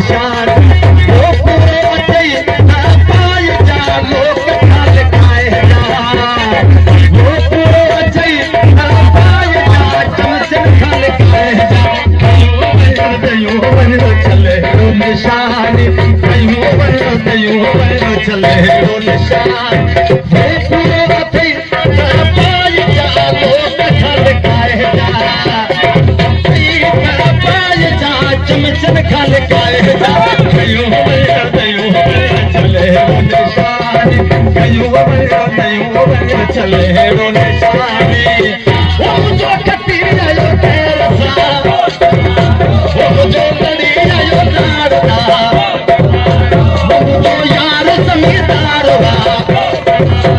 निशान वो पूरो अचई ना पाए जा लोक खाल खाए जा वो पूरो अचई ना पाए जा चमचन खाल खाए जा कयूं वञो चले हेड़ो निशान कयूं वञो चले हेड़ो निशान वो पूरो अचई ना पाए जा लोक खाल खाए जा चमचन खाल खाए जा कयूं वञो चले हेड़ो निशान कयूं वञो चले हेड़ो निशान वो मुंहिंजो कटी आयो ख़ैर सां वो मुंहिंजो लड़ी आयो नार सां वो मुंहिंजो यार ज़मींदार हुआ